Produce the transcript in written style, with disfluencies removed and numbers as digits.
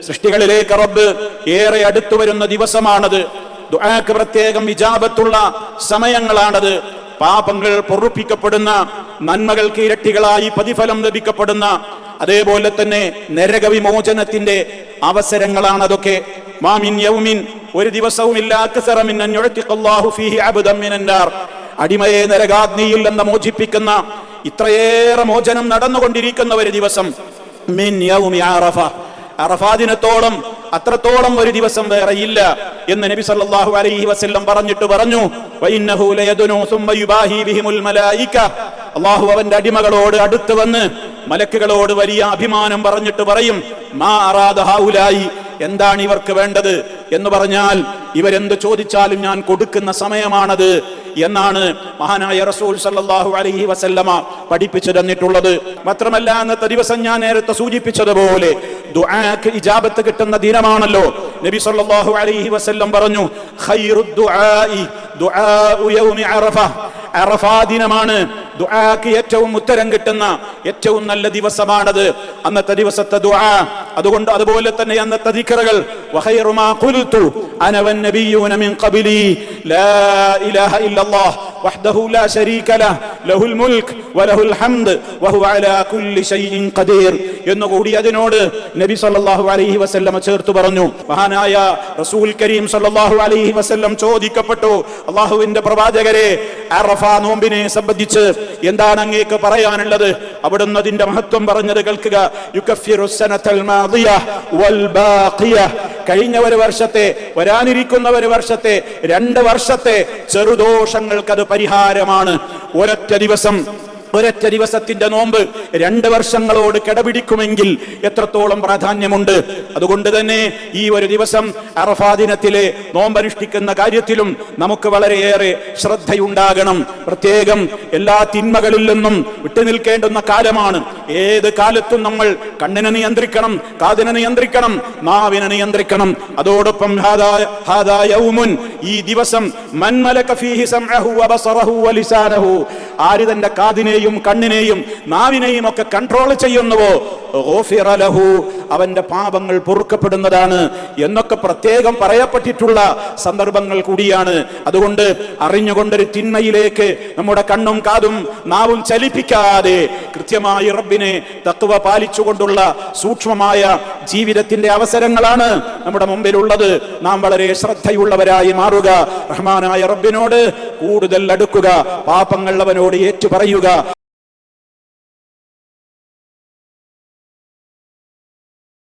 സൃഷ്ടികളിലേക്ക് റബ്ബ് ഏറെ അടുത്തു വരുന്ന ദിവസമാണത്. ദുആക്ക് പ്രത്യേകം ഇജാബത്തുള്ള സമയങ്ങളാണത്. പാപങ്ങൾ പൊറുപ്പിക്കപ്പെടുന്ന, നന്മകൾക്ക് ഇരട്ടികളായി പ്രതിഫലം ലഭിക്കപ്പെടുന്ന, അതേപോലെ തന്നെ നരകവിമോചനത്തിന്റെ അവസരങ്ങളാണ് അതൊക്കെ. മാമിൻ യൗമിൻ, ഒരു ദിവസവും ഇല്ല, അക്സറ മിൻ അൻ യുഅ്തിഖല്ലാഹു ഫീഹി അബ്ദൻ മിനൻ നാർ, അടിമയെ നരകാഗ്നിയിൽ നിന്ന് മോചിപ്പിക്കുന്ന ഇത്രയേറെ മോചനം നടന്നുകൊണ്ടിരിക്കുന്ന ഒരു ദിവസം. മിൻ യൗമി അറഫ, അറഫാ ദിനത്തോളം അത്രത്തോളം ഒരു ദിവസം വേറെ ഇല്ല എന്ന് നബി സല്ലല്ലാഹു അലൈഹി വസല്ലം പറഞ്ഞു വഇന്നഹു ലയദുനു സുമ്മ യുബാഹി ബിഹിമുൽ മലായിക, അല്ലാഹു അവന്റെ അടിമകളോട് അടുത്ത് വന്ന് മലക്കുകളോട് വലിയ അഭിമാനം പറഞ്ഞിട്ട് പറയും, മാ അറാദ ഹൗലായി, എന്താണ് ഇവർക്ക് വേണ്ടത് എന്ന് പറഞ്ഞാൽ ഇവരെന്ത് ചോദിച്ചാലും ഞാൻ കൊടുക്കുന്ന സമയമാണത് എന്നാണ് മഹാനായ റസൂൽ സല്ലല്ലാഹു അലൈഹി വസല്ലമ പഠിപ്പിച്ചു തന്നിട്ടുള്ളത്. മാത്രമല്ല അന്നത്തെ ദിവസം ഞാൻ നേരത്തെ സൂചിപ്പിച്ചതുപോലെ ദുആക്ക് ഇജാബത്ത് കിട്ടുന്ന ദിനമാണല്ലോ. നബി സല്ലല്ലാഹു അലൈഹി വസല്ലം പറഞ്ഞു, ഖൈറുദ് ദുആഇ ദുആഉ യൗമി അറഫ, അറഫാ ദിനമാണ് ദുആക്ക് ഏറ്റവും ഉത്തരം കിട്ടുന്ന ഏറ്റവും നല്ല ദിവസമാണത്, അന്നത്തെ ദിവസത്തെ ദുആ. അതുപോലെ തന്നെ അന്നത്തെ ദിക്റുകൾ, വഖൈറു മാ ഖുൽതു അന വന്നബിയ്യൂന മിൻ ഖബ്ലി ലാ ഇലാഹ ഇല്ലല്ലാഹ് വഹ്ദഹു ലാ ശരീക ലഹ് ലഹുൽ മുൽക് വലഹുൽ ഹംദ് വഹുവ അലാ കുല്ലി ഷൈഇൻ ഖദീർ എന്നുകൂടി അതിനോട് നബി സല്ലല്ലാഹു അലൈഹി വസല്ലം ചേർത്ത് പറഞ്ഞു. മഹാനായ റസൂൽ കരീം സല്ലല്ലാഹു അലൈഹി വസല്ലം ചോദിക്കപ്പെട്ടു, അല്ലാഹുവിന്റെ പ്രവാചകരെ, അറഫാ നോമ്പിനെ സംബന്ധിച്ച് എന്താണ് അങ്ങേക്ക് പറയാനുള്ളത്? അവിടുന്ന് അതിന്റെ മഹത്വം പറഞ്ഞത് കേൾക്കുക. യുകഫിറു സനതൽ മാദിയ വൽ ബാഖിയ, കഴിഞ്ഞ ഒരു വർഷത്തെ, വരാനിരിക്കുന്ന ഒരു വർഷത്തെ, 2 വർഷത്തെ ചെറുദോഷങ്ങൾക്കത് പരിഹാരമാണ്. ഒരൊറ്റ ദിവസത്തിന്റെ നോമ്പ് 2 വർഷങ്ങളോട് കിടപിടിക്കുമെങ്കിൽ എത്രത്തോളം പ്രാധാന്യമുണ്ട്. അതുകൊണ്ട് തന്നെ ഈ ഒരു ദിവസം അറഫാ ദിനത്തിലെ നോമ്പനുഷ്ഠിക്കുന്ന കാര്യത്തിലും നമുക്ക് വളരെയേറെ ശ്രദ്ധയുണ്ടാകണം. പ്രത്യേകം എല്ലാ തിന്മകളിൽ നിന്നും വിട്ടുനിൽക്കേണ്ടുന്ന കാലമാണ്. ഏത് കാലത്തും നമ്മൾ കണ്ണിനെ നിയന്ത്രിക്കണം, കാതിനെ നിയന്ത്രിക്കണം, നാവിനെ നിയന്ത്രിക്കണം. അതോടൊപ്പം ഹാദാ യൗമുൻ, ഈ ദിവസം മൻ മലക ഫീഹി സംഅഹു വബസറഹു വലിസാനഹു, ആര് തന്റെ കാതിനെയും കണ്ണിനെയും നാവിനെയും ഒക്കെ കൺട്രോൾ ചെയ്യുന്നുവോ, ഗുഫിറ ലഹു, അവന്റെ പാപങ്ങൾ പൊറുക്കപ്പെടുന്നതാണ് എന്നൊക്കെ പ്രത്യേകം പറയപ്പെട്ടിട്ടുള്ള സന്ദർഭങ്ങൾ കൂടിയാണ്. അതുകൊണ്ട് അറിഞ്ഞുകൊണ്ടൊരു തിന്മയിലേക്ക് നമ്മുടെ കണ്ണും കാതും നാവും ചലിപ്പിക്കാതെ കൃത്യമായി റബ്ബിനെ തഖ്വ പാലിച്ചുകൊണ്ടുള്ള സൂക്ഷ്മമായ ജീവിതത്തിന്റെ അവസരങ്ങളാണ് നമ്മുടെ മുമ്പിലുള്ളത്. നാം വളരെ ശ്രദ്ധയുള്ളവരായി മാറുക, റഹ്മാനായ റബ്ബിനോട് കൂടുതൽ അടുക്കുക, പാപങ്ങൾ അവനോട് ഏറ്റുപറയുക.